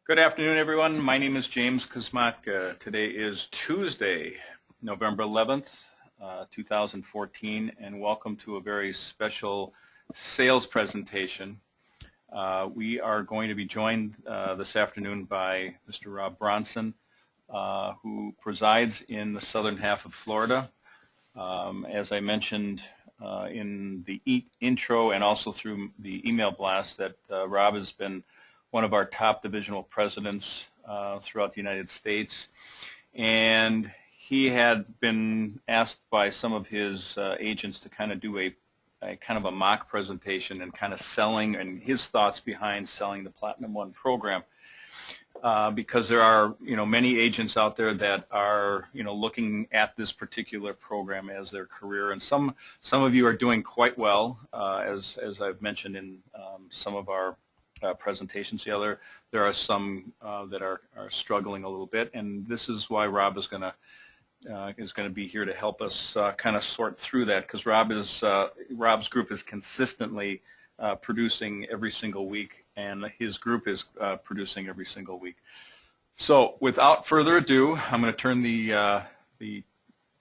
Good afternoon, everyone. My name is James Kuzmatka. Today is Tuesday, November 11th, 2014, and welcome to a very special sales presentation. We are going to be joined this afternoon by Mr. Rob Bronson, who presides in the southern half of Florida. As I mentioned in the intro and also through the email blast, that Rob has been one of our top divisional presidents throughout the United States, and he had been asked by some of his agents to kind of do a kind of a mock presentation and kind of selling and his thoughts behind selling the Platinum One program, because there are many agents out there that are looking at this particular program as their career, and some of you are doing quite well, as I've mentioned in some of our presentations. There are some that are struggling a little bit, and this is why Rob is going to be here to help us kind of sort through that, because Rob's group is consistently producing every single week, and his group is producing every single week. So without further ado, I'm going to turn the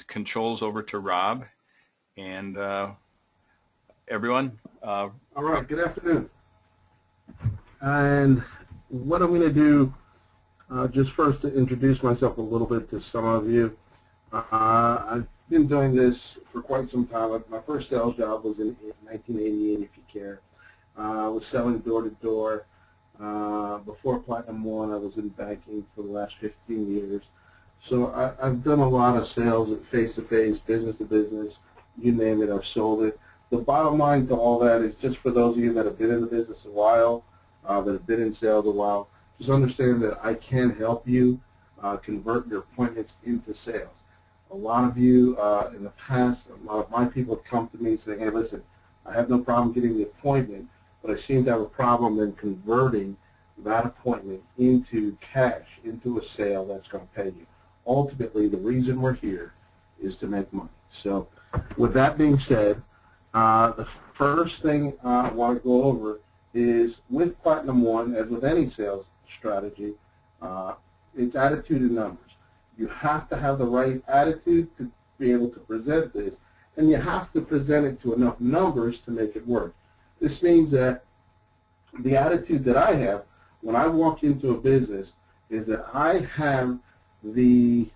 controls over to Rob, and everyone. All right, good afternoon. And what I'm going to do, just first to introduce myself a little bit to some of you. I've been doing this for quite some time. My first sales job was in 1988, if you care. I was selling door to door. Before Platinum One, I was in banking for the last 15 years. So I've done a lot of sales, face-to-face, business-to-business, you name it, I've sold it. The bottom line to all that is, just for those of you that have been in the business a while, that have been in sales a while, just understand that I can help you convert your appointments into sales. A lot of you in the past, a lot of my people have come to me saying, hey, listen, I have no problem getting the appointment, but I seem to have a problem in converting that appointment into cash, into a sale that's going to pay you. Ultimately, the reason we're here is to make money. So with that being said, the first thing I want to go over is, with Platinum One, as with any sales strategy, it's attitude and numbers. You have to have the right attitude to be able to present this, and you have to present it to enough numbers to make it work. This means that the attitude that I have when I walk into a business is that I have the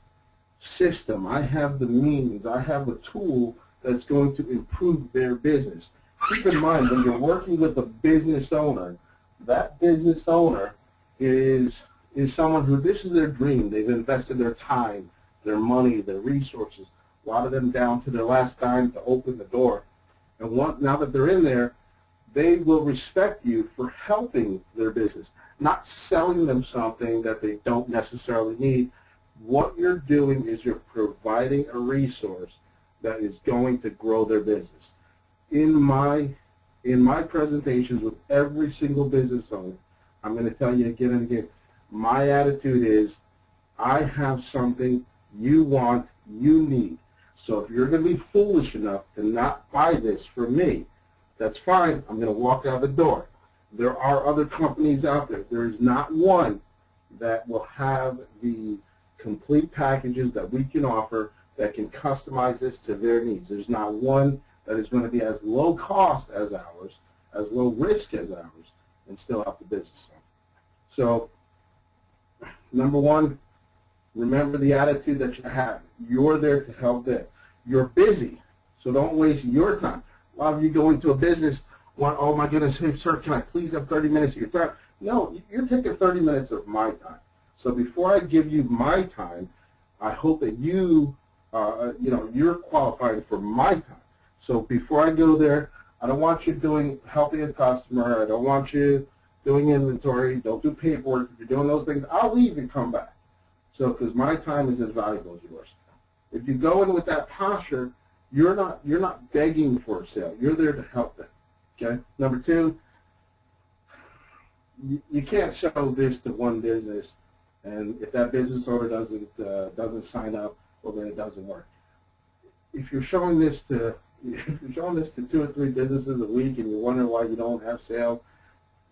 system, I have the means, I have a tool that's going to improve their business. Keep in mind, when you're working with a business owner, that business owner is someone who, this is their dream. They've invested their time, their money, their resources, a lot of them down to their last dime to open the door. And now that they're in there, they will respect you for helping their business, not selling them something that they don't necessarily need. What you're doing is you're providing a resource that is going to grow their business. In my presentations with every single business owner, I'm going to tell you again and again, my attitude is, I have something you want, you need. So if you're going to be foolish enough to not buy this from me, that's fine. I'm going to walk out the door. There are other companies out there. There is not one that will have the complete packages that we can offer that can customize this to their needs. There's not one that is going to be as low cost as ours, as low risk as ours, and still have the business on. So, number one, remember the attitude that you have. You're there to help them. You're busy, so don't waste your time. A lot of you go into a business, oh my goodness, hey sir, can I please have 30 minutes of your time? No, you're taking 30 minutes of my time. So before I give you my time, I hope that you're qualifying for my time. So before I go there, I don't want you helping a customer. I don't want you doing inventory. Don't do paperwork. If you're doing those things, I'll leave and come back. So, because my time is as valuable as yours. If you go in with that posture, you're not begging for a sale. You're there to help them. Okay. Number two, you can't show this to one business, and if that business owner doesn't sign up, well, then it doesn't work. If you're showing this to 2 or 3 businesses a week and you're wondering why you don't have sales,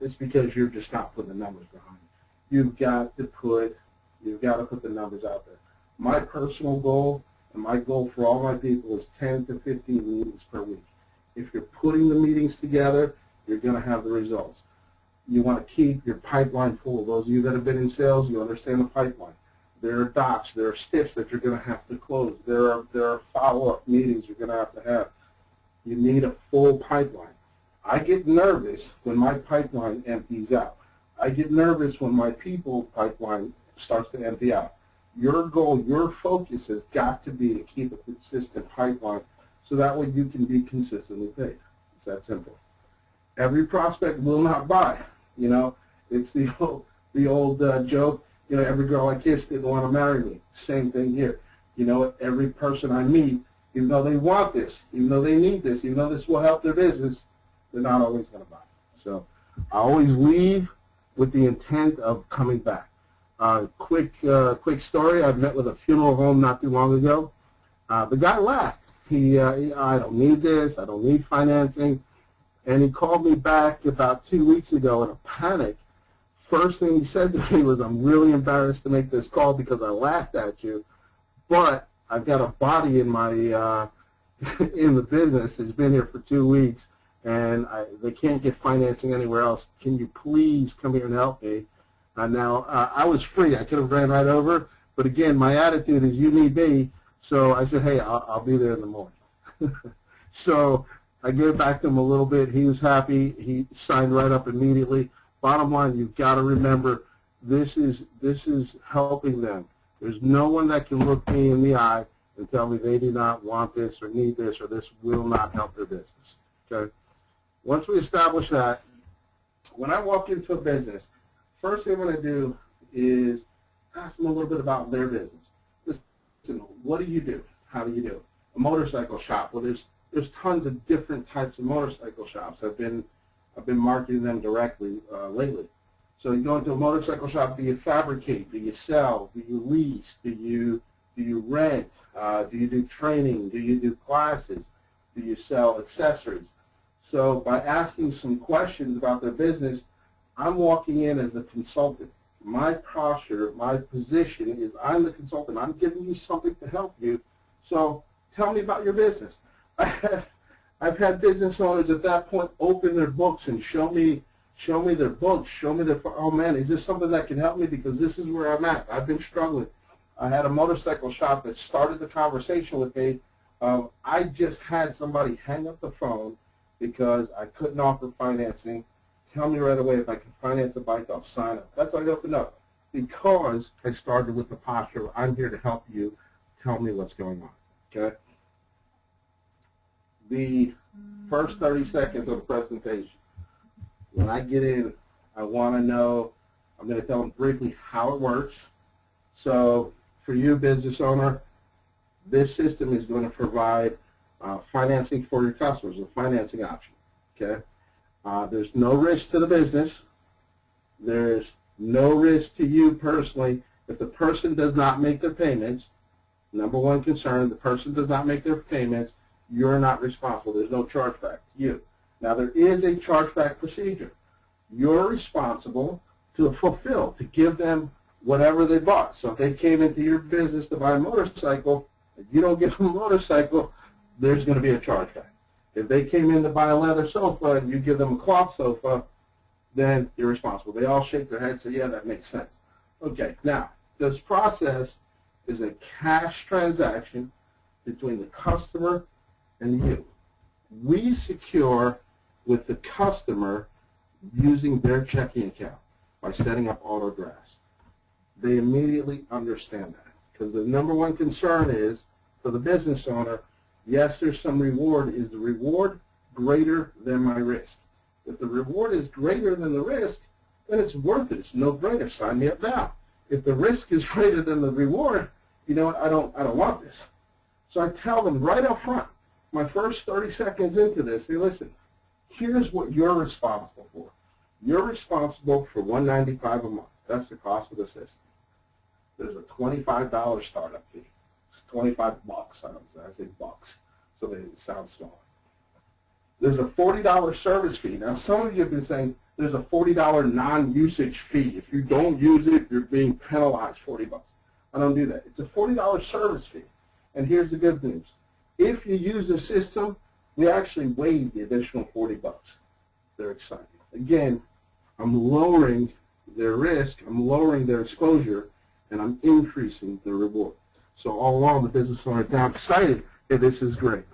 it's because you're just not putting the numbers behind it. you've got to put the numbers out there. My personal goal and my goal for all my people is 10 to 15 meetings per week. If you're putting the meetings together, you're going to have the results. You want to keep your pipeline full. Those of you that have been in sales, you understand the pipeline. There are docs, there are steps that you're going to have to close. There are follow-up meetings you're going to have. You need a full pipeline. I get nervous when my pipeline empties out. I get nervous when my people pipeline starts to empty out. Your goal, your focus has got to be to keep a consistent pipeline so that way you can be consistently paid. It's that simple. Every prospect will not buy. You know, it's the old joke, you know, every girl I kissed didn't want to marry me. Same thing here. You know, every person I meet, even though they want this, even though they need this, even though this will help their business, they're not always going to buy. So I always leave with the intent of coming back. Quick story. I met with a funeral home not too long ago. The guy laughed. I don't need this. I don't need financing. And he called me back about 2 weeks ago in a panic. First thing he said to me was, I'm really embarrassed to make this call because I laughed at you, but I've got a body in my in the business. It's been here for 2 weeks, and they can't get financing anywhere else. Can you please come here and help me? Now, I was free. I could have ran right over, but again, my attitude is you need me. So I said, hey, I'll be there in the morning. So I gave back to him a little bit. He was happy. He signed right up immediately. Bottom line, you've got to remember, this is helping them. There's no one that can look me in the eye and tell me they do not want this or need this or this will not help their business. Okay. Once we establish that, when I walk into a business, first thing I'm going to do is ask them a little bit about their business. Listen, what do you do? How do you do it? A motorcycle shop. Well, there's tons of different types of motorcycle shops. I've been marketing them directly lately. So you go into a motorcycle shop. Do you fabricate? Do you sell? Do you lease? Do you rent? Do you do training? Do you do classes? Do you sell accessories? So by asking some questions about their business, I'm walking in as the consultant. My posture, my position is I'm the consultant. I'm giving you something to help you. So tell me about your business. I've had business owners at that point open their books and show me their books, show me their, oh man, is this something that can help me because this is where I'm at. I've been struggling. I had a motorcycle shop that started the conversation with me. I just had somebody hang up the phone because I couldn't offer financing. Tell me right away if I can finance a bike, I'll sign up. That's how I opened up because I started with the posture of I'm here to help you. Tell me what's going on. Okay. The first 30 seconds of the presentation. When I get in, I want to know, I'm going to tell them briefly how it works. So for you, business owner, this system is going to provide financing for your customers, a financing option. Okay. There's no risk to the business. There's no risk to you personally. If the person does not make their payments, number one concern, the person does not make their payments, you're not responsible. There's no chargeback to you. Now, there is a chargeback procedure. You're responsible to fulfill, to give them whatever they bought. So if they came into your business to buy a motorcycle, if you don't give them a motorcycle, there's going to be a chargeback. If they came in to buy a leather sofa and you give them a cloth sofa, then you're responsible. They all shake their heads and say, yeah, that makes sense. Okay, now, this process is a cash transaction between the customer and you. We secure with the customer using their checking account by setting up auto drafts. They immediately understand that because the number one concern is for the business owner, yes, there's some reward. Is the reward greater than my risk? If the reward is greater than the risk, then it's worth it. It's no brainer. Sign me up now. If the risk is greater than the reward, you know what? I don't want this. So I tell them right up front, my first 30 seconds into this, hey, listen, here's what you're responsible for. You're responsible for $195 a month. That's the cost of the system. There's a $25 startup fee. It's 25 bucks. I say bucks, so they sound small. There's a $40 service fee. Now, some of you have been saying, there's a $40 non-usage fee. If you don't use it, you're being penalized $40. I don't do that. It's a $40 service fee. And here's the good news. If you use the system, we actually waive the additional $40. They're excited. Again, I'm lowering their risk, I'm lowering their exposure, and I'm increasing the reward. So all along, the business owner is now excited that this is great.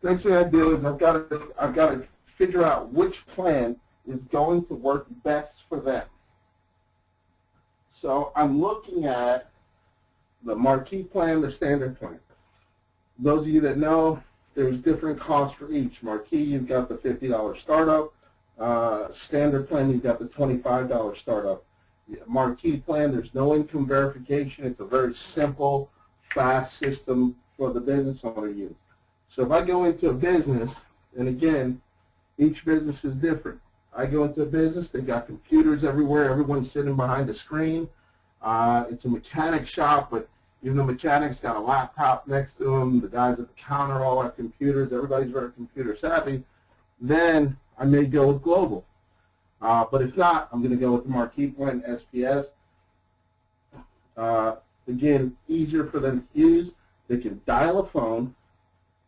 Next thing I do is I've got to figure out which plan is going to work best for them. So I'm looking at the Marquee plan, the standard plan. Those of you that know, there's different costs for each. Marquee, you've got the $50 startup. Standard plan, you've got the $25 startup. Marquee plan, there's no income verification. It's a very simple, fast system for the business owner to use. So if I go into a business, and again, each business is different. I go into a business, they've got computers everywhere, everyone's sitting behind a screen. It's a mechanic shop, but even the mechanic's got a laptop next to them, the guys at the counter all have computers, everybody's very computer savvy. Then I may go with Global. But if not, I'm going to go with the Marquee plan, SPS. Again, easier for them to use. They can dial a phone,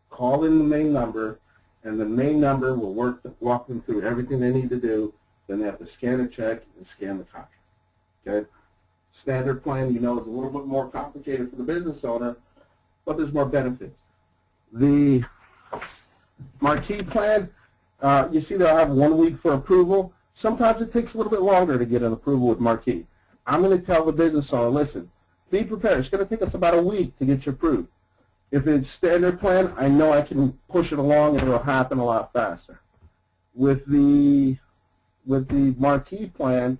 call in the main number, and the main number will walk them through everything they need to do. Then they have to scan a check and scan the contract. Okay? Standard plan, you know, is a little bit more complicated for the business owner, but there's more benefits. The Marquee plan, you see they'll have 1 week for approval. Sometimes it takes a little bit longer to get an approval with Marquee. I'm going to tell the business owner, listen, be prepared. It's going to take us about a week to get you approved. If it's standard plan, I know I can push it along and it'll happen a lot faster. With the Marquee plan,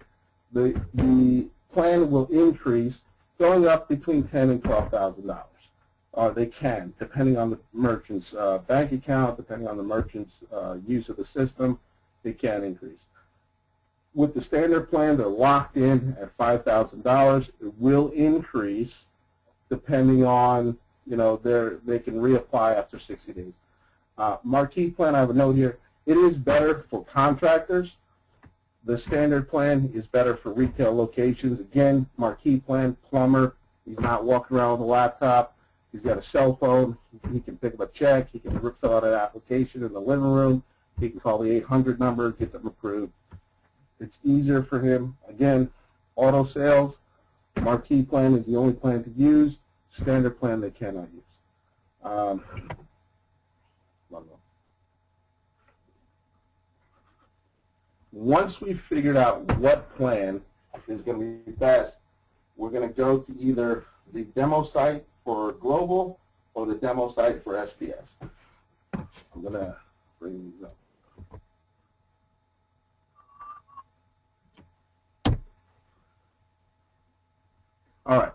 the plan will increase, going up between $10,000 and $12,000. They can, depending on the merchant's bank account, depending on the merchant's use of the system, they can increase. With the standard plan, they're locked in at $5,000. It will increase depending on, you know, they can reapply after 60 days. Marquee plan, I have a note here. It is better for contractors. The standard plan is better for retail locations. Again, Marquee plan, plumber, he's not walking around with a laptop. He's got a cell phone. He can pick up a check. He can fill out an application in the living room. He can call the 800 number, get them approved. It's easier for him. Again, auto sales, Marquee plan is the only plan to use. Standard plan they cannot use. Once we've figured out what plan is going to be best, we're going to go to either the demo site for Global or the demo site for SPS. I'm going to bring these up. All right.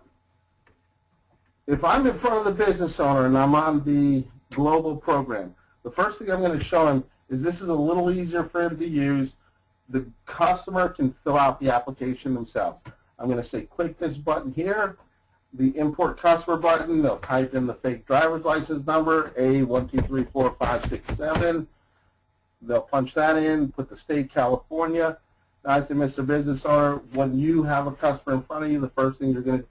If I'm in front of the business owner and I'm on the Global program, the first thing I'm going to show him is this is a little easier for him to use. The customer can fill out the application themselves. I'm going to say click this button here, the import customer button. They'll type in the fake driver's license number, A1234567. They'll punch that in, put the state California. I say, Mr. Business Owner, when you have a customer in front of you, the first thing you're going to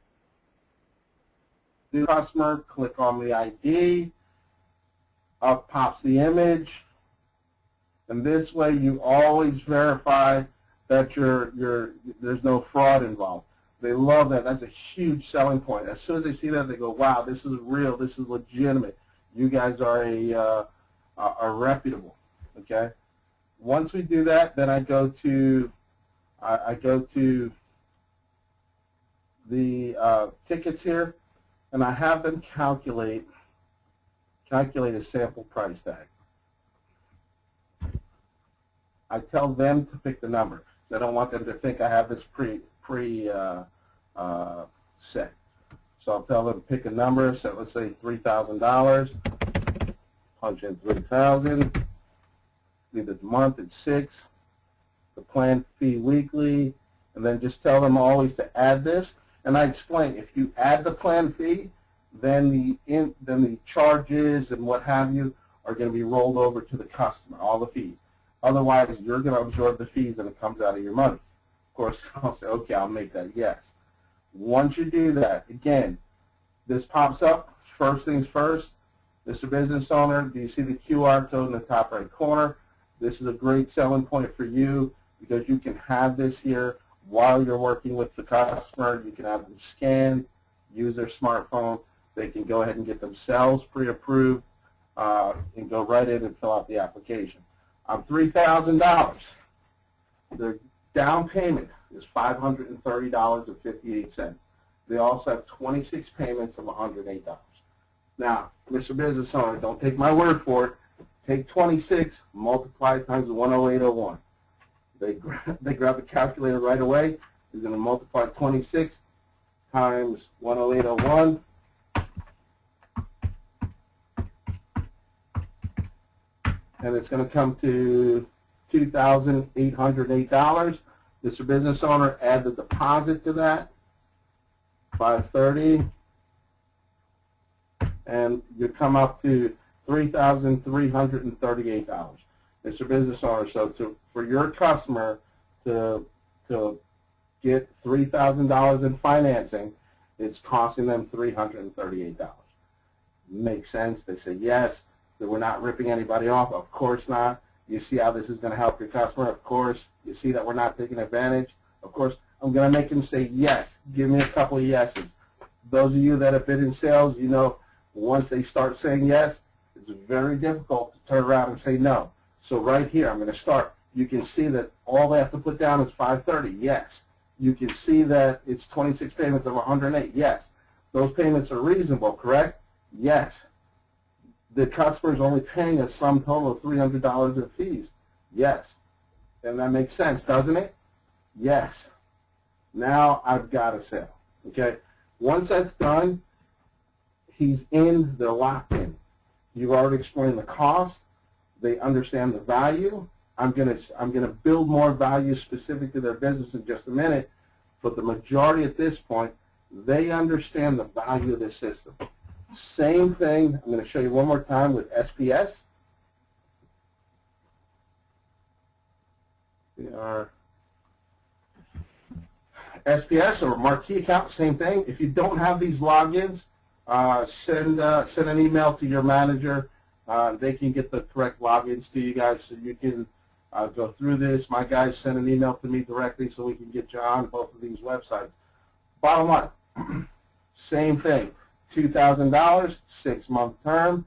do, customer, click on the ID, up pops the image, and this way you always verify that there's no fraud involved. They love that. That's a huge selling point. As soon as they see that, they go, wow, this is real, this is legitimate. You guys are reputable, okay? Once we do that, then I go to the tickets here, and I have them calculate a sample price tag. I tell them to pick the number. So I don't want them to think I have this set. So I'll tell them to pick a number. So let's say $3,000. Punch in 3,000. Leave it month at 6. The plan fee weekly, and then just tell them always to add this. And I explain, if you add the plan fee, then the charges and what have you are going to be rolled over to the customer, all the fees. Otherwise, you're going to absorb the fees and it comes out of your money. Of course, I'll say, okay, I'll make that yes. Once you do that, again, this pops up. First things first, Mr. Business Owner, do you see the QR code in the top right corner? This is a great selling point for you because you can have this here while you're working with the customer. You can have them scan, use their smartphone. They can go ahead and get themselves pre-approved and go right in and fill out the application. $3,000. The down payment is $530.58. They also have 26 payments of $108. Now, Mr. Business Owner, don't take my word for it. Take 26, multiply it times 108.01. They grab the calculator right away. He's going to multiply 26 times 108.01. And it's going to come to $2,808. Mr. Business Owner, add the deposit to that, $530, and you come up to $3,338. Mr. Business Owner, so for your customer to get $3,000 in financing, it's costing them $338. Makes sense? They say yes. That we're not ripping anybody off? Of course not. You see how this is going to help your customer? Of course. You see that we're not taking advantage? Of course. I'm going to make them say yes. Give me a couple of yeses. Those of you that have been in sales, you know, once they start saying yes, it's very difficult to turn around and say no. So right here, I'm going to start. You can see that all they have to put down is $530. Yes. You can see that it's 26 payments of $108. Yes. Those payments are reasonable, correct? Yes. The customer is only paying a sum total of $300 in fees. Yes. And that makes sense, doesn't it? Yes. Now I've got a sale. Okay? Once that's done, he's in, they're locked in. You've already explained the cost. They understand the value. I'm gonna build more value specific to their business in just a minute, but the majority at this point, they understand the value of this system. Same thing, I'm going to show you one more time with SPS. SPS or marquee account, same thing. If you don't have these logins, send an email to your manager. They can get the correct logins to you guys so you can go through this. My guys send an email to me directly so we can get you on both of these websites. Bottom line, same thing. $2,000, 6-month term.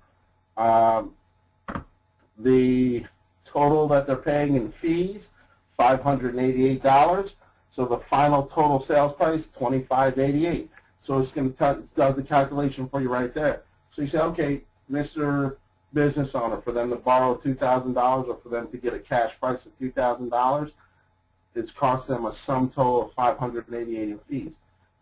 The total that they're paying in fees, $588. So the final total sales price, $2,588. So it's going to does the calculation for you right there. So you say, okay, Mr. Business Owner, for them to borrow $2,000 or for them to get a cash price of $2,000, it's cost them a sum total of $588 in fees.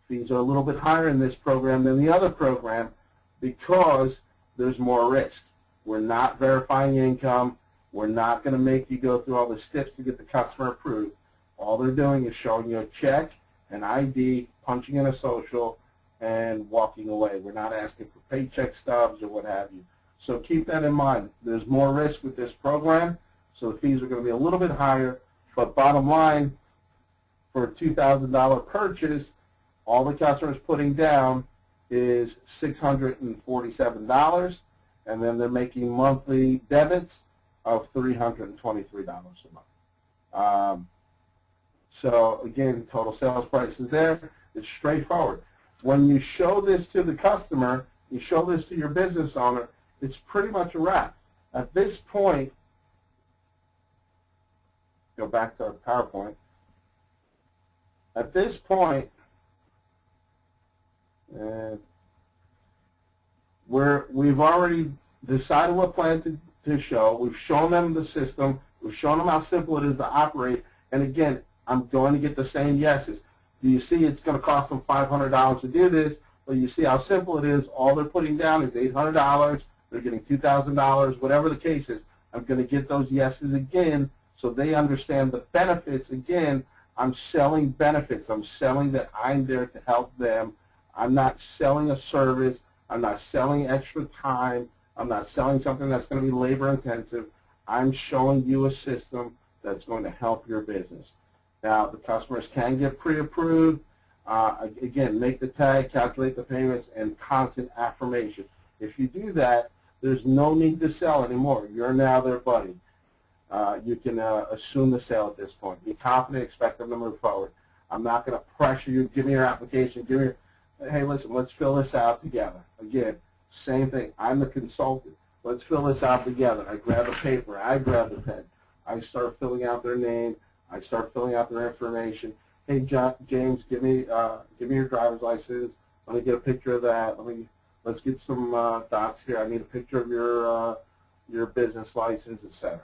Fees are a little bit higher in this program than the other program because there's more risk. We're not verifying income. We're not going to make you go through all the steps to get the customer approved. All they're doing is showing you a check, an ID, punching in a social, and walking away. We're not asking for paycheck stubs or what have you. So keep that in mind. There's more risk with this program, so the fees are going to be a little bit higher. But bottom line, for a $2,000 purchase, all the customer's putting down is $647, and then they're making monthly debits of $323 a month. So again, total sales price is there. It's straightforward. When you show this to the customer, you show this to your business owner, it's pretty much a wrap. At this point, go back to our PowerPoint. At this point, we've already decided what plan to show. We've shown them the system. We've shown them how simple it is to operate. And again, I'm going to get the same yeses. Do you see it's going to cost them $500 to do this? Well, you see how simple it is. All they're putting down is $800. They're getting $2,000, whatever the case is. I'm going to get those yeses again so they understand the benefits. Again, I'm selling benefits. I'm selling that I'm there to help them. I'm not selling a service. I'm not selling extra time. I'm not selling something that's going to be labor intensive. I'm showing you a system that's going to help your business. Now, the customers can get pre-approved. Again, make the tag, calculate the payments, and constant affirmation. If you do that, there's no need to sell anymore. You're now their buddy. You can assume the sale at this point. Be confident, expect them to move forward. I'm not going to pressure you. Give me your application. Give me your, hey, listen, let's fill this out together. Again, same thing. I'm the consultant. Let's fill this out together. I grab the paper. I grab the pen. I start filling out their name. I start filling out their information. Hey, James, give me your driver's license. Let me get a picture of that. Let's get some docs here. I need a picture of your business license, etc.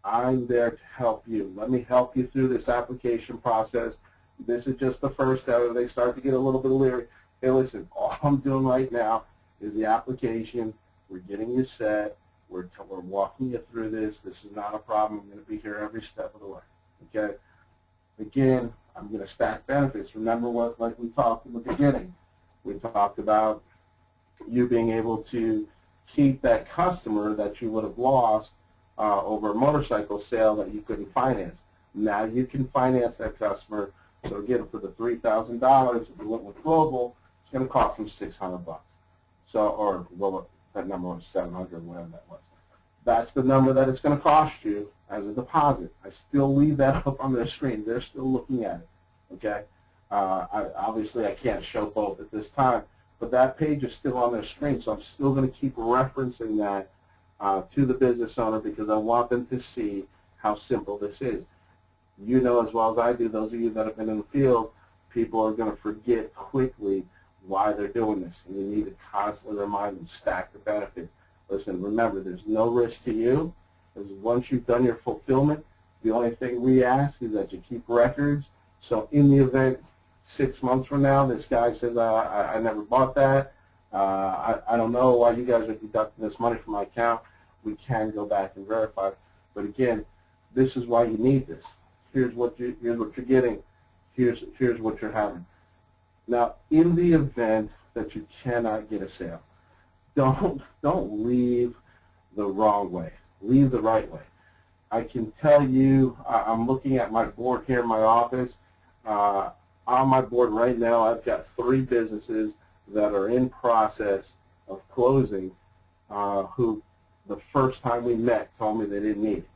I'm there to help you. Let me help you through this application process. This is just the first step. They start to get a little bit leery. Hey, listen, all I'm doing right now is the application. We're getting you set. We're walking you through this. This is not a problem. I'm going to be here every step of the way. Okay? Again, I'm going to stack benefits. Remember what, like we talked in the beginning. We talked about you being able to keep that customer that you would have lost over a motorcycle sale that you couldn't finance. Now you can finance that customer. So again, for the $3,000, if you went with Global, it's going to cost them $600. So, or well, that number was 700, whatever that was. That's the number that it's going to cost you as a deposit. I still leave that up on their screen. They're still looking at it. Okay. Obviously, I can't show both at this time, but that page is still on their screen, so I'm still going to keep referencing that to the business owner because I want them to see how simple this is. You know as well as I do, those of you that have been in the field, people are going to forget quickly why they're doing this, and you need to constantly remind them, stack the benefits. Listen, remember, there's no risk to you, because once you've done your fulfillment, the only thing we ask is that you keep records. So in the event 6 months from now, this guy says, I never bought that, I don't know why you guys are deducting this money from my account, we can go back and verify it. But again, this is why you need this. Here's what you're getting. Here's what you're having. Now, in the event that you cannot get a sale, don't leave the wrong way. Leave the right way. I can tell you, I'm looking at my board here in my office. On my board right now, I've got 3 businesses that are in process of closing who the first time we met told me they didn't need it.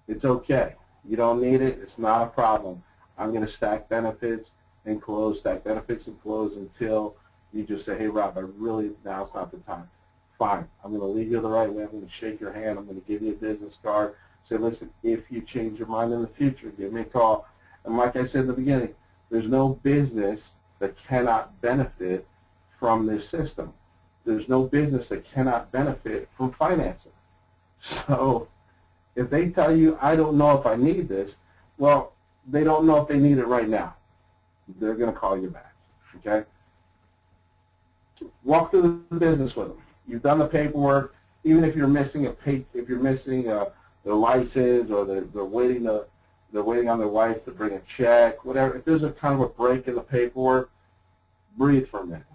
It's okay. You don't need it. It's not a problem. I'm going to stack benefits and close, stack benefits and close until you just say, hey, Rob, now's not the time. Fine. I'm going to leave you the right way. I'm going to shake your hand. I'm going to give you a business card. Say, listen, if you change your mind in the future, give me a call. And like I said in the beginning, there's no business that cannot benefit from this system. There's no business that cannot benefit from financing. So if they tell you, I don't know if I need this, well, they don't know if they need it right now. They're going to call you back, okay? Walk through the business with them. You've done the paperwork. Even if you're missing the license, or they're waiting on their wife to bring a check, whatever. If there's a kind of a break in the paperwork, breathe for a minute.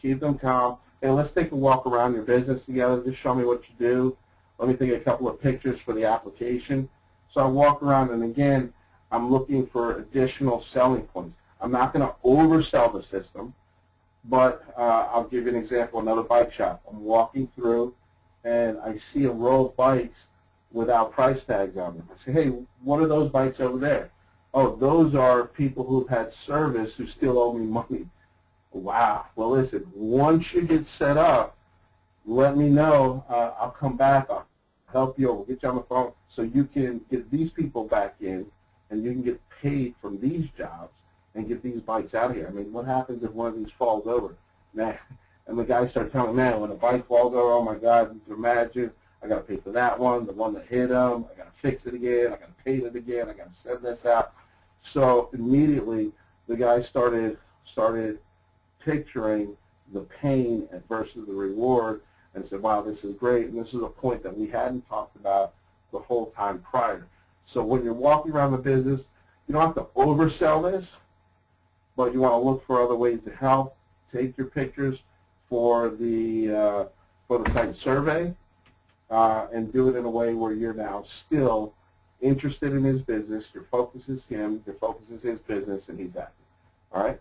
Keep them calm. And let's take a walk around your business together. Just show me what you do. Let me take a couple of pictures for the application. So I walk around, and again, I'm looking for additional selling points. I'm not going to oversell the system, but I'll give you an example. Another bike shop. I'm walking through, and I see a row of bikes without price tags on them. I say, hey, what are those bikes over there? Oh, those are people who've had service who still owe me money. Wow. Well, listen, once you get set up, let me know. I'll come back. I'll help you. We'll get you on the phone so you can get these people back in, and you can get paid from these jobs and get these bikes out of here. I mean, what happens if one of these falls over? Man, and the guys start telling me, man, when a bike falls over, oh, my God, you can imagine, I got to pay for that one, the one that hit them, I got to fix it again, I got to paint it again, I got to send this out. So immediately the guys started picturing the pain versus the reward and said, wow, this is great. And this is a point that we hadn't talked about the whole time prior. So when you're walking around the business, you don't have to oversell this, but you want to look for other ways to help. Take your pictures for the site survey. and do it in a way where you're now still interested in his business. Your focus is him, your focus is his business, and he's happy. All right?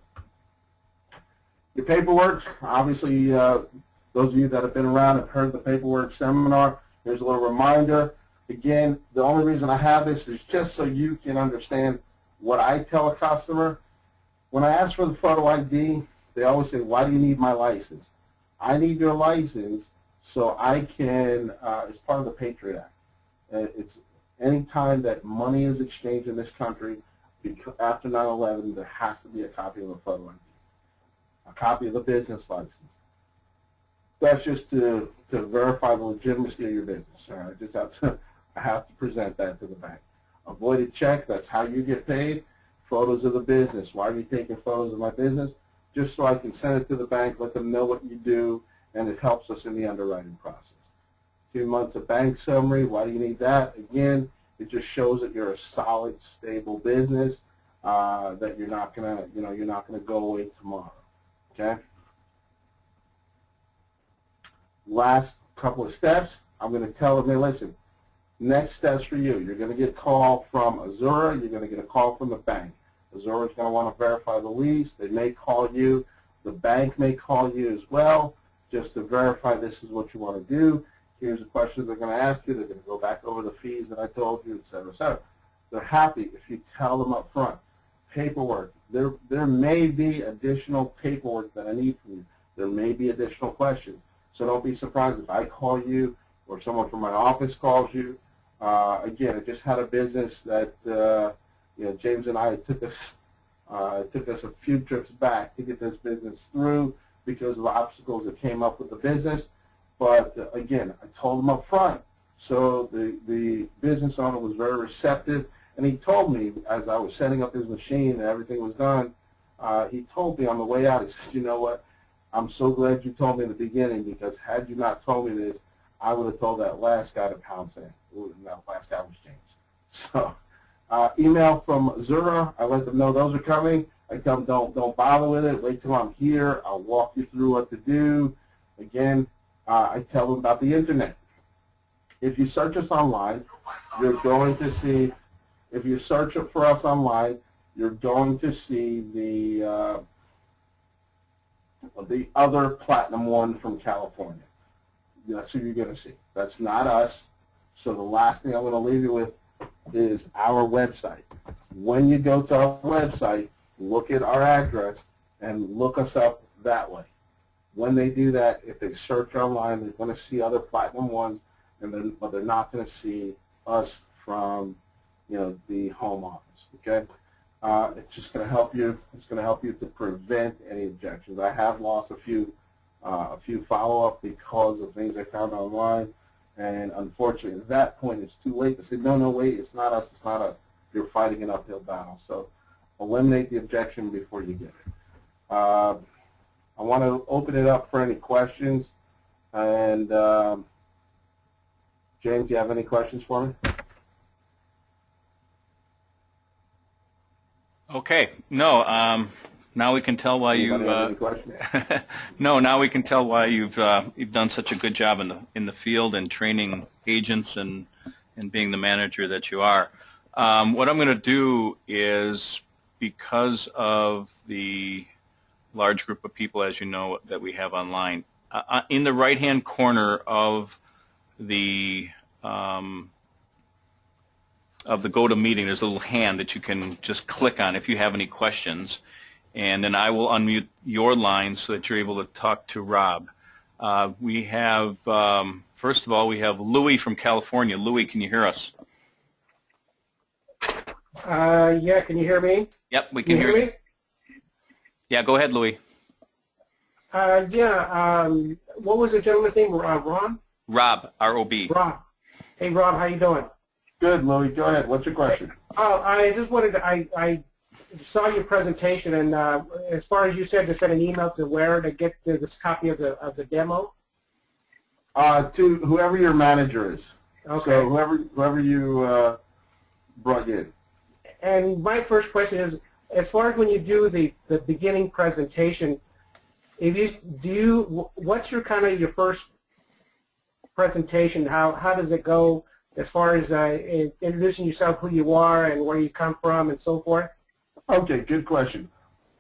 Your paperwork, obviously, those of you that have been around have heard the paperwork seminar. Here's a little reminder. Again, the only reason I have this is just so you can understand what I tell a customer. When I ask for the photo ID, they always say, why do you need my license? I need your license so I can, it's part of the Patriot Act. It's any time that money is exchanged in this country after 9/11, there has to be a copy of the photo ID, a copy of the business license. That's just to verify the legitimacy of your business. All right? I have to present that to the bank. A voided check, that's how you get paid. Photos of the business. Why are you taking photos of my business? Just so I can send it to the bank, let them know what you do, and it helps us in the underwriting process. 2 months of bank summary. Why do you need that? Again, it just shows that you're a solid, stable business, that you're not gonna, you're not gonna go away tomorrow. Okay. Last couple of steps, I'm going to tell them, hey, listen, next steps for you. You're going to get a call from Azura. You're going to get a call from the bank. Azura is going to want to verify the lease. They may call you. The bank may call you as well, just to verify this is what you want to do. Here's the questions they're going to ask you. They're going to go back over the fees that I told you, et cetera, et cetera. They're happy if you tell them up front. Paperwork. There may be additional paperwork that I need from you. There may be additional questions. So don't be surprised if I call you or someone from my office calls you. Again, I just had a business that James and I, it took us a few trips back to get this business through because of obstacles that came up with the business. But again, I told him up front. So the business owner was very receptive, and he told me as I was setting up his machine and everything was done, he told me on the way out, he said, you know what? I'm so glad you told me in the beginning, because had you not told me this, I would have told that last guy to pounce in. That last guy was James. So email from Azura, I let them know those are coming. I tell them don't bother with it. Wait till I'm here. I'll walk you through what to do. Again, I tell them about the internet. If you search us online, you're going to see, if you search for us online, you're going to see the other Platinum One from California. That's who you're going to see. That's not us. So the last thing I'm going to leave you with is our website. When you go to our website, look at our address and look us up that way. When they do that, if they search online, they're going to see other Platinum Ones, but they're not going to see us from the home office. Okay. It's just going to help you. It's going to help you to prevent any objections. I have lost a few follow-up because of things I found online, and unfortunately, at that point, it's too late to say, no, wait, it's not us, it's not us. You're fighting an uphill battle. So eliminate the objection before you get it. I want to open it up for any questions. And James, do you have any questions for me? Okay. No. Now we can tell why you. No. Now we can tell why you've done such a good job in the field and training agents and being the manager that you are. What I'm going to do is, because of the large group of people, as you know, that we have online, in the right-hand corner of the GoToMeeting, there's a little hand that you can just click on if you have any questions, and then I will unmute your line so that you're able to talk to Rob. We have, first of all, we have Louis from California. Louis, can you hear us? Yeah, can you hear me? Yep, we can hear you. Yeah, go ahead, Louis. What was the gentleman's name? Ron? Rob, R-O-B. Rob. Hey, Rob, how you doing? Good, Louis. Go ahead. What's your question? Oh, I just wanted to, I saw your presentation, and as far as you said, to send an email to where to get this copy of the demo? To whoever your manager is. Okay. So whoever you brought in. And my first question is, as far as when you do the beginning presentation, what's your first presentation, how does it go as far as introducing yourself, who you are, and where you come from, and so forth? Okay, good question.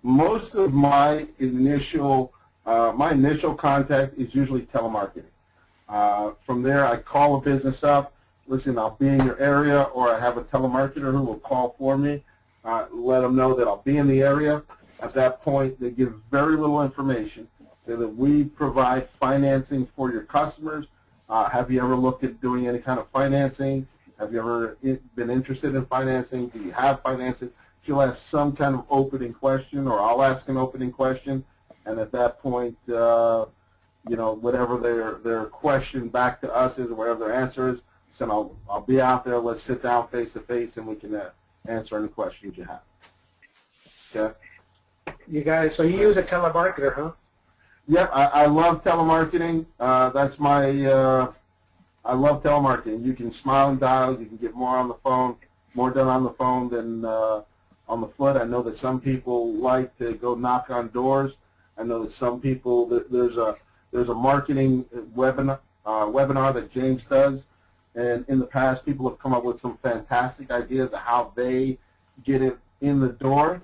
Most of my initial contact is usually telemarketing. From there, I call a business up. Listen, I'll be in your area, or I have a telemarketer who will call for me. Let them know that I'll be in the area. At that point, they give very little information. Say that we provide financing for your customers. Have you ever looked at doing any kind of financing? Have you ever been interested in financing? Do you have financing? She'll ask some kind of opening question, or I'll ask an opening question, and at that point, whatever their question back to us is, or whatever their answer is, so I'll be out there. Let's sit down face to face, and we can answer any questions you have. Okay. You guys, so you use a telemarketer, huh? Yeah, I love telemarketing. That's my. I love telemarketing. You can smile and dial. You can get more on the phone, more done on the phone than on the foot. I know that some people like to go knock on doors. I know that some people, there's a marketing webinar that James does, and in the past people have come up with some fantastic ideas of how they get it in the door.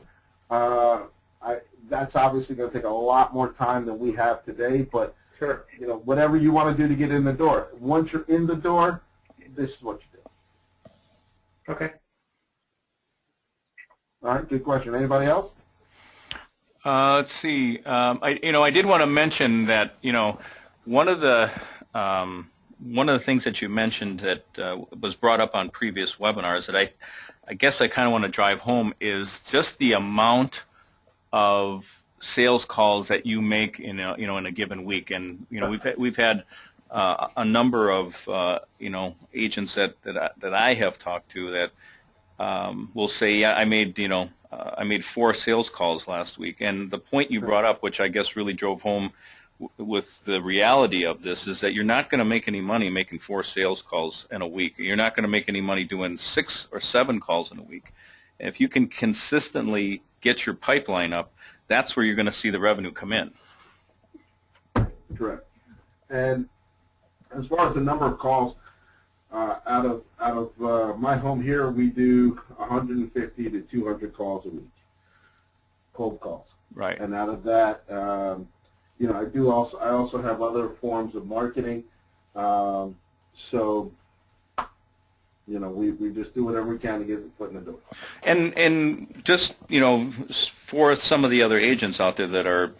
That's obviously going to take a lot more time than we have today, but sure, whatever you want to do to get in the door. Once you're in the door, this is what you do. Okay. All right, good question. Anybody else? Let's see. I did want to mention that one of the things that you mentioned that was brought up on previous webinars that I guess I kind of want to drive home is just the amount of sales calls that you make in a given week. And we've had a number of agents that I have talked to that will say, yeah, I made 4 sales calls last week. And the point you brought up, which I guess really drove home with the reality of this, is that you're not going to make any money making 4 sales calls in a week. You're not going to make any money doing 6 or 7 calls in a week. And if you can consistently get your pipeline up, that's where you're going to see the revenue come in. Correct. And as far as the number of calls, out of my home here, we do 150 to 200 calls a week, cold calls. Right. And out of that, I also have other forms of marketing. We just do whatever we can to get the foot in the door. And just for some of the other agents out there that are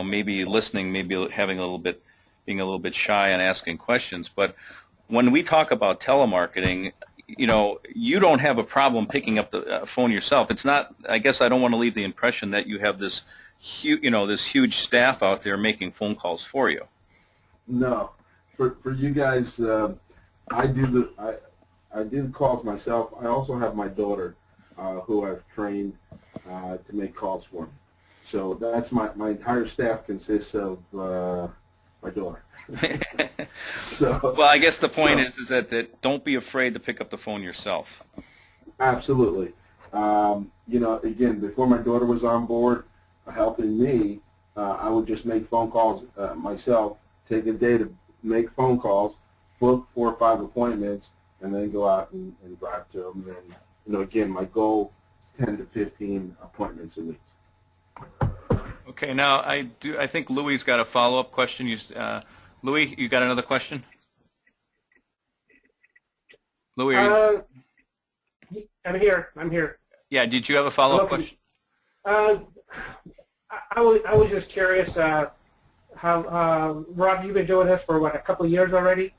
maybe listening, maybe being a little bit shy and asking questions, but when we talk about telemarketing, you don't have a problem picking up the phone yourself. It's not. I guess I don't want to leave the impression that you have this huge staff out there making phone calls for you. No, for you guys, I do the calls myself. I also have my daughter, who I've trained to make calls for me. So that's my entire staff consists of my daughter. Well, I guess the point is that don't be afraid to pick up the phone yourself. Absolutely. Again, before my daughter was on board helping me, I would just make phone calls myself, take a day to make phone calls, book 4 or 5 appointments, and then go out and drive to them. And again, my goal is 10 to 15 appointments a week. Okay, now I think Louie's got a follow-up question. Louie, you got another question? Louie, are you... I'm here. Yeah, did you have a follow-up question? I was just curious how, Rob, you've been doing this for, a couple of years already?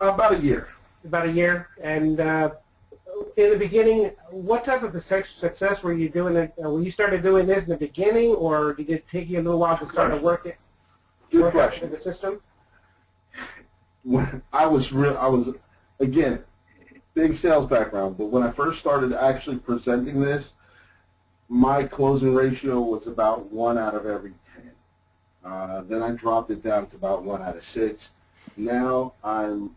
About a year. About a year. And in the beginning, what type of success were you doing? When you started doing this in the beginning, or did it take you a little while to start to work out in the system? When I was again, big sales background, but when I first started actually presenting this, my closing ratio was about 1 out of every 10. Then I dropped it down to about 1 out of 6. Now I'm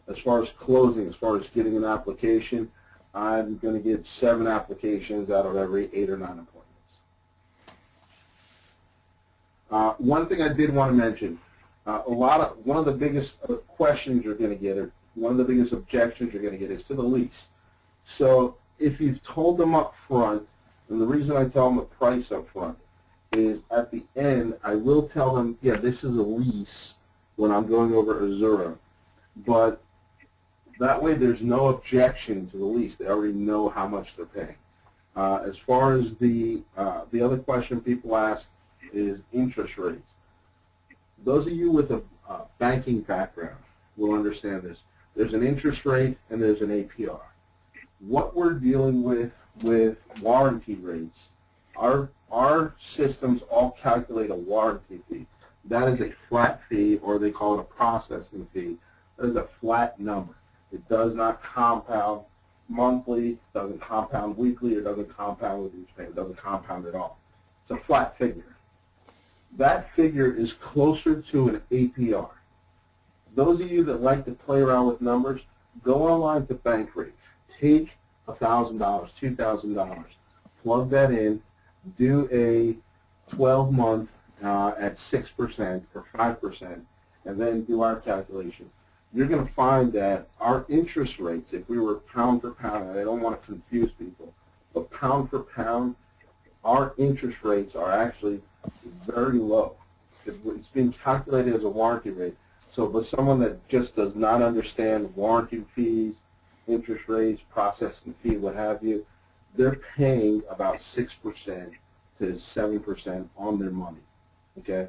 as far as closing, as far as getting an application, I'm going to get 7 applications out of every 8 or 9 appointments. One thing I did want to mention, One of the biggest questions you're going to get, or one of the biggest objections you're going to get, is to the lease. So if you've told them up front, and the reason I tell them the price up front is at the end I will tell them, yeah, this is a lease when I'm going over Azura, but that way there's no objection to the lease. They already know how much they're paying. As far as the other question people ask is interest rates. Those of you with a banking background will understand this. There's an interest rate and there's an APR. What we're dealing with warranty rates, our systems all calculate a warranty fee. That is a flat fee, or they call it a processing fee. That is a flat number. It does not compound monthly, doesn't compound weekly, or doesn't compound with each payment. It doesn't compound at all. It's a flat figure. That figure is closer to an APR. Those of you that like to play around with numbers, go online to Bankrate. Take $1,000, $2,000, plug that in, do a 12-month at 6% or 5%, and then do our calculation. You're going to find that our interest rates, if we were pound for pound, and I don't want to confuse people, but pound for pound, our interest rates are actually very low. It's being calculated as a warranty rate. So for someone that just does not understand warranty fees, interest rates, processing fee, what have you, they're paying about 6% to 7% on their money. Okay?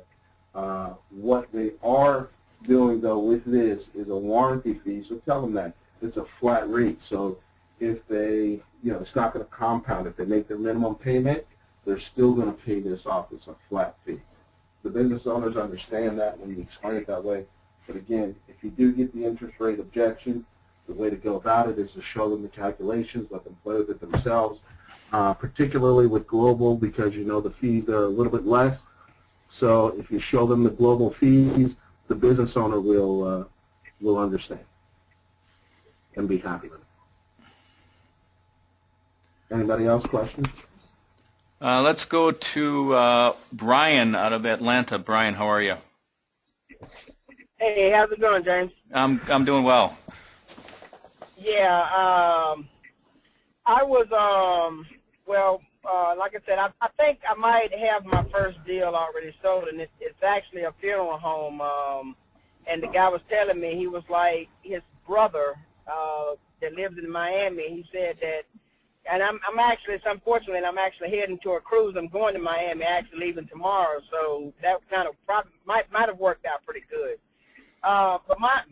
What they are doing, though, with this is a warranty fee, so tell them that. It's a flat rate. So if they, it's not going to compound. If they make their minimum payment, they're still going to pay this off. It's a flat fee. The business owners understand that when you explain it that way. But again, if you do get the interest rate objection, the way to go about it is to show them the calculations, let them play with it themselves, particularly with global, because the fees there are a little bit less. So if you show them the global fees, the business owner will understand and be happy with it. Anybody else questions? Let's go to Brian out of Atlanta. Brian, how are you? Hey, how's it going, James? I'm doing well. Yeah, I was, like I said, I think I might have my first deal already sold, and it's actually a funeral home. And the guy was telling me, he was like, his brother that lives in Miami, he said that, and I'm actually, it's unfortunate, I'm actually heading to a cruise. I'm going to Miami, actually leaving tomorrow, so that kind of might have worked out pretty good. But my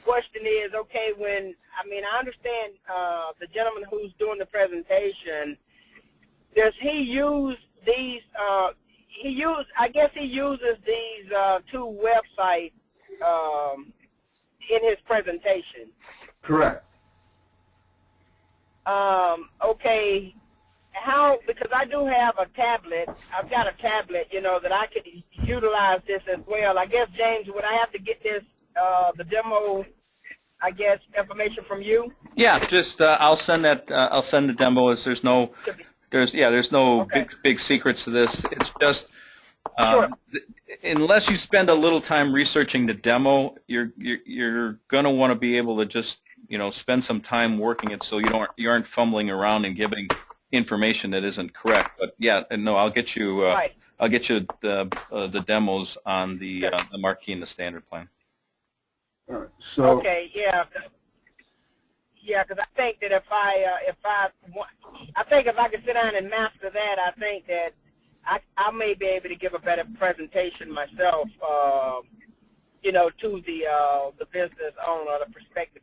question is, okay, I understand the gentleman who's doing the presentation, does he use these, I guess he uses these two websites in his presentation. Correct. Okay, because I do have a tablet, I've got a tablet, that I could utilize this as well. I guess, James, would I have to get this, the demo, I guess, information from you? Yeah, just I'll send that. I'll send the demo. There's no Okay. big secrets to this. It's just Sure. unless you spend a little time researching the demo, you're gonna want to be able to just spend some time working it so you aren't fumbling around and giving information that isn't correct. But yeah, no, I'll get you Right. I'll get you the demos on the marquee and the standard plan. All right. So. Okay, yeah, because I think that if I could sit down and master that, I think that I may be able to give a better presentation myself, to the business owner, the prospective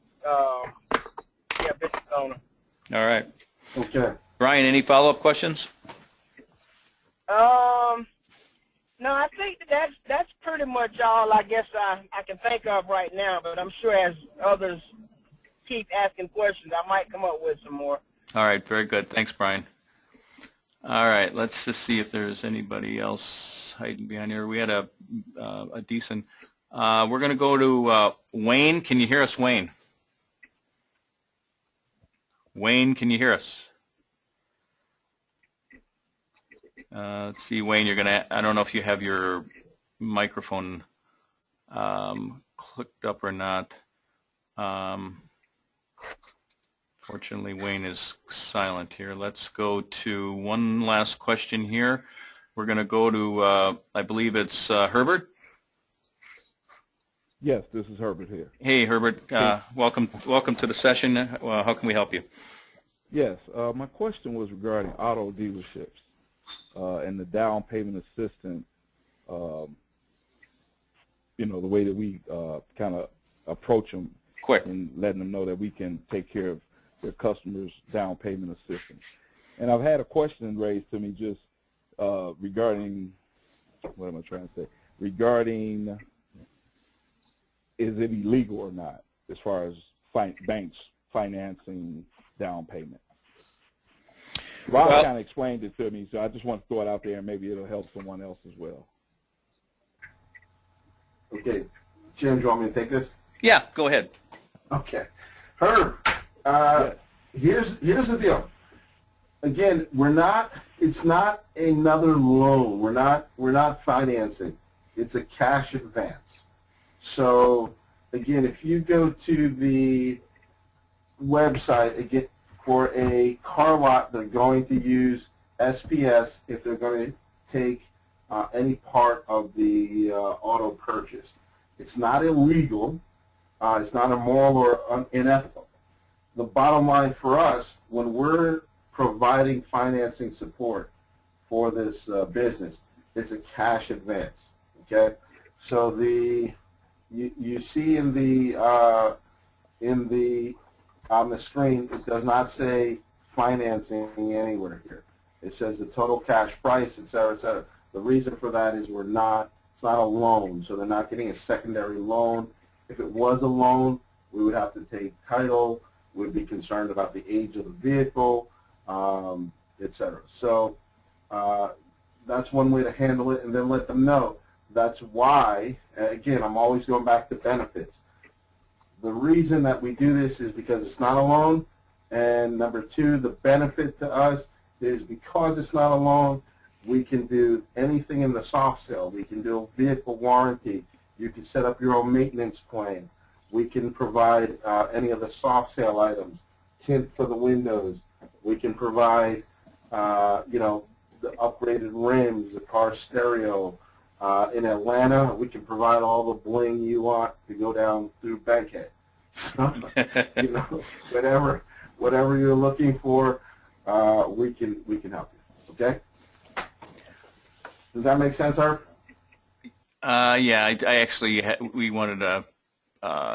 business owner. All right. Okay. Brian, any follow-up questions? No, I think that's pretty much all I guess I can think of right now, but I'm sure as others keep asking questions, I might come up with some more. All right, very good. Thanks, Brian. All right, let's just see if there's anybody else hiding behind here. We had a decent. We're going to go to Wayne. Can you hear us, Wayne? Wayne, can you hear us? Let's see, Wayne. I don't know if you have your microphone clicked up or not. Fortunately, Wayne is silent here. Let's go to one last question here. We're going to go to, I believe it's Herbert. Yes, this is Herbert here. Hey, Herbert. Welcome to the session. How can we help you? Yes, my question was regarding auto dealerships and the down payment assistance. You know, the way that we kind of approach them Quick. and letting them know that we can take care of their customers' down payment assistance. And I've had a question raised to me just regarding, what am I trying to say? Regarding, is it illegal or not as far as banks financing down payment? Rob kind of explained it to me, so I just want to throw it out there and maybe it'll help someone else as well. Okay, Jim, do you want me to take this? Yeah, go ahead. Okay, Herb. Yes. Here's the deal. Again, it's not another loan. We're not financing. It's a cash advance. So again, if you go to the website again for a car lot, they're going to use SPS if they're going to take any part of the auto purchase. It's not illegal. It's not immoral or unethical. The bottom line for us, when we're providing financing support for this business, it's a cash advance. Okay, so you see in the on the screen, it does not say financing anywhere here. It says the total cash price, et cetera, et cetera. The reason for that is it's not a loan, so they're not getting a secondary loan. If it was a loan, we would have to take title, we'd be concerned about the age of the vehicle, et cetera. So that's one way to handle it, and then let them know. That's why, again, I'm always going back to benefits. The reason that we do this is because it's not a loan, and number two, the benefit to us is because it's not a loan, we can do anything in the soft sale. We can do a vehicle warranty. You can set up your own maintenance plan. We can provide any of the soft sale items, tint for the windows. We can provide, you know, the upgraded rims, the car stereo. In Atlanta, we can provide all the bling you want to go down through Bankhead. So, you know, whatever you're looking for, we can help you. Okay? Does that make sense, Herb? Yeah, I actually we wanted to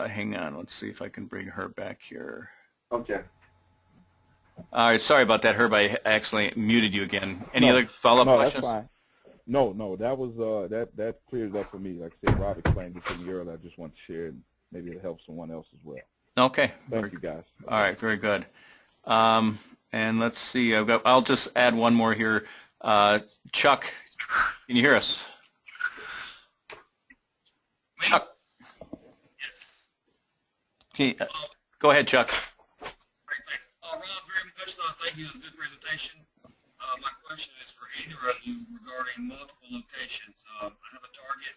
hang on. Let's see if I can bring her back here. Okay. All right, sorry about that, Herb. I actually muted you again. Any other follow-up questions? No, that's fine. No, that was that clears up for me. Like I said, Rob explained it to me earlier. I just want to share it, and maybe it'll help someone else as well. Okay. Thank you, guys. All right, very good. And let's see. I'll just add one more here. Chuck, can you hear us? Chuck. Yes. Okay, go ahead, Chuck. Great, thanks. Rob, very much so. Thank you. It was a good presentation. My question is for either of you regarding multiple locations. I have a target.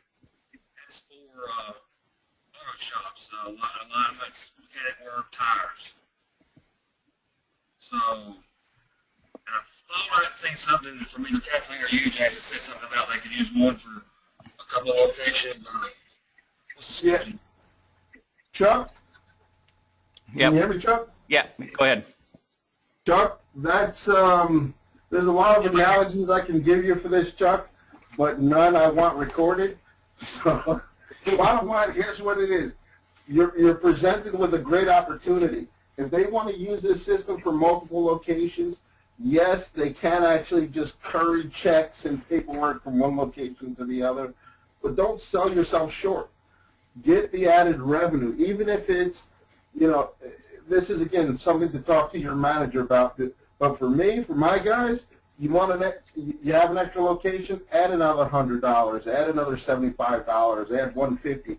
It's for auto shops, alignments, mechanic work, tires. So, and I thought I'd seen something from either Kathleen or you, James, that said something about they could use one for a couple of locations. Yeah. Chuck? Yeah. Can you hear me, Chuck? Yeah, go ahead. Chuck, that's there's a lot of analogies I can give you for this, Chuck, but none I want recorded. So, bottom line, here's what it is. You're presented with a great opportunity. If they want to use this system for multiple locations, yes, they can actually just curry checks and paperwork from one location to the other, but don't sell yourself short. Get the added revenue, even if it's, you know, this is, again, something to talk to your manager about. But for me, for my guys, you have an extra location, add another $100, add another $75, add $150,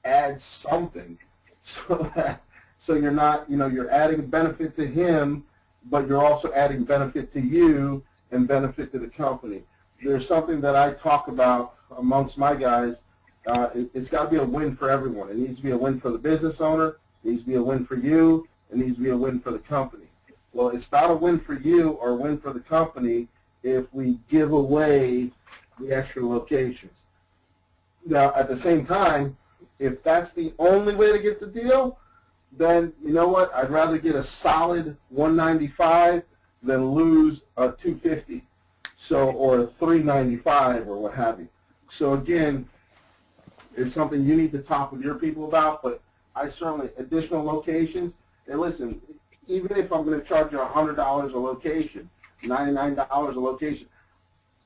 add something, so you're not, you know, you're adding a benefit to him, but you're also adding benefit to you and benefit to the company. There's something that I talk about amongst my guys, it's got to be a win for everyone. It needs to be a win for the business owner. It needs to be a win for you. It needs to be a win for the company. Well, it's not a win for you or a win for the company if we give away the extra locations. Now, at the same time, if that's the only way to get the deal, then you know what? I'd rather get a solid 195 than lose a 250, so or a 395 or what have you. So again, it's something you need to talk with your people about. But I certainly additional locations. And listen, even if I'm going to charge you $100 a location, $99 a location,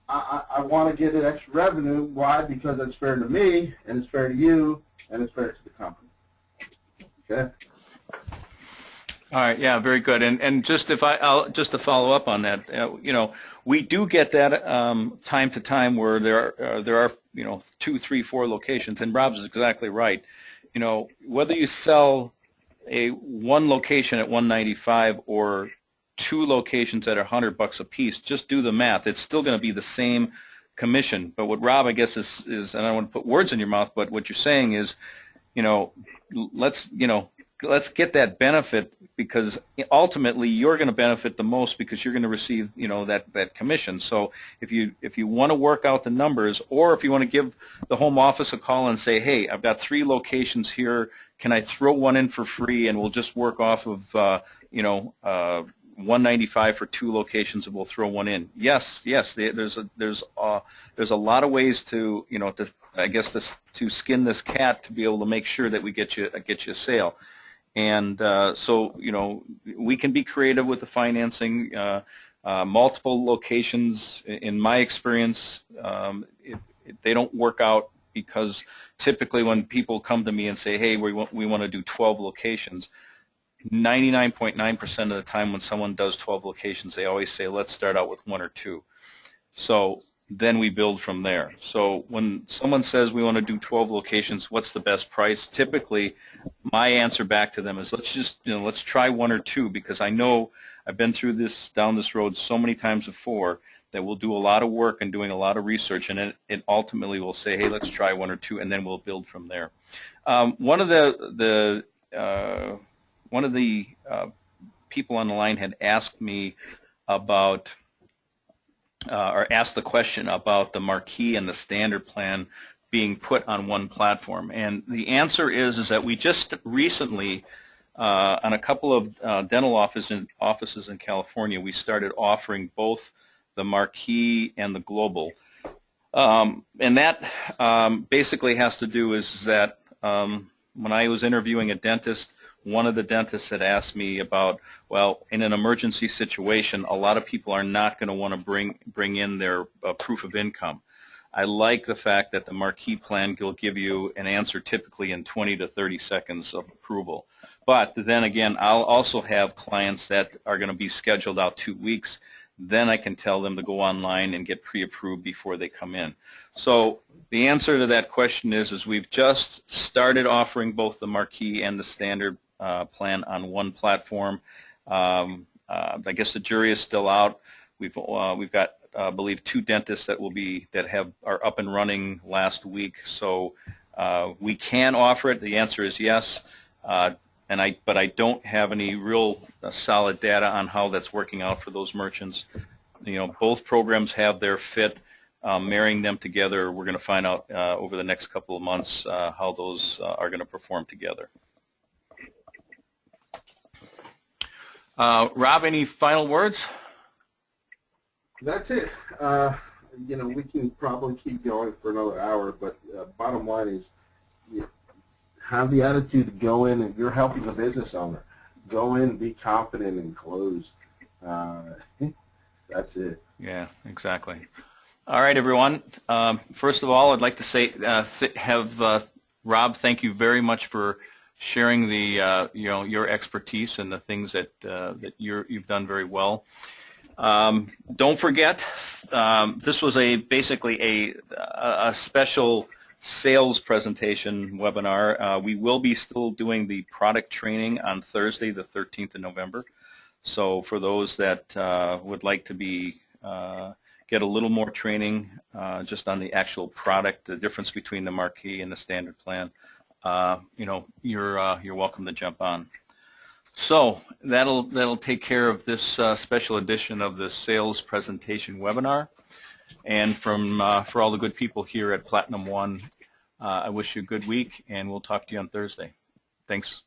I want to get an extra revenue. Why? Because it's fair to me, and it's fair to you, and it's fair to the company. Okay. All right, yeah, very good. And just just to follow up on that, you know, we do get that time to time where there are you know 2, 3, 4 locations, and Rob's is exactly right. You know, whether you sell one location at 195 or 2 locations at $100 a piece, just do the math. It's still going to be the same commission. But what Rob, I guess, is, and I don't want to put words in your mouth, but what you're saying is, you know, let's get that benefit, because ultimately you're going to benefit the most because you're going to receive, you know, that commission. So if you want to work out the numbers, or if you want to give the home office a call and say, hey, I've got 3 locations here, can I throw one in for free, and we'll just work off of you know, 195 for 2 locations, and we'll throw one in. Yes, there's a lot of ways to, you know, to skin this cat to be able to make sure that we get you a sale. And so, you know, we can be creative with the financing. Multiple locations, in my experience, they don't work out, because typically when people come to me and say, hey, we want to do 12 locations, 99.9% of the time when someone does 12 locations, they always say, let's start out with 1 or 2. So then we build from there. So when someone says we want to do 12 locations, what's the best price? Typically, my answer back to them is, let's try 1 or 2, because I know I've been down this road so many times before that we'll do a lot of work and doing a lot of research, and it ultimately will say, hey, let's try 1 or 2, and then we'll build from there. One of the people on the line had asked me about, or asked the question about the Marquee and the Standard plan being put on one platform. And the answer is that we just recently, on a couple of dental offices in California, we started offering both the Marquee and the Global. And that basically has to do is that when I was interviewing a dentist, one of the dentists had asked me about, well, in an emergency situation, a lot of people are not going to want to bring in their proof of income. I like the fact that the Marquee plan will give you an answer typically in 20 to 30 seconds of approval. But then again, I'll also have clients that are going to be scheduled out 2 weeks. Then I can tell them to go online and get pre-approved before they come in. So the answer to that question is we've just started offering both the Marquee and the Standard plan on one platform. I guess the jury is still out. We've got I believe 2 dentists that are up and running last week. So we can offer it. The answer is yes. But I don't have any real solid data on how that's working out for those merchants. You know, both programs have their fit. Marrying them together, we're going to find out over the next couple of months how those are going to perform together. Rob, any final words? That's it. You know, we can probably keep going for another hour, but bottom line is, have the attitude to go in, and you're helping the business owner. Go in, be confident, and close. That's it. Yeah, exactly. All right, everyone. First of all, I'd like to say, Rob, thank you very much for sharing the your expertise and the things that you've done very well. Don't forget, this was basically a special sales presentation webinar. We will be still doing the product training on Thursday, the 13th of November. So for those that would like to be get a little more training just on the actual product, the difference between the Marquee and the standard plan, you're welcome to jump on. So that'll take care of this special edition of the sales presentation webinar. And for all the good people here at Platinum One, I wish you a good week, and we'll talk to you on Thursday. Thanks.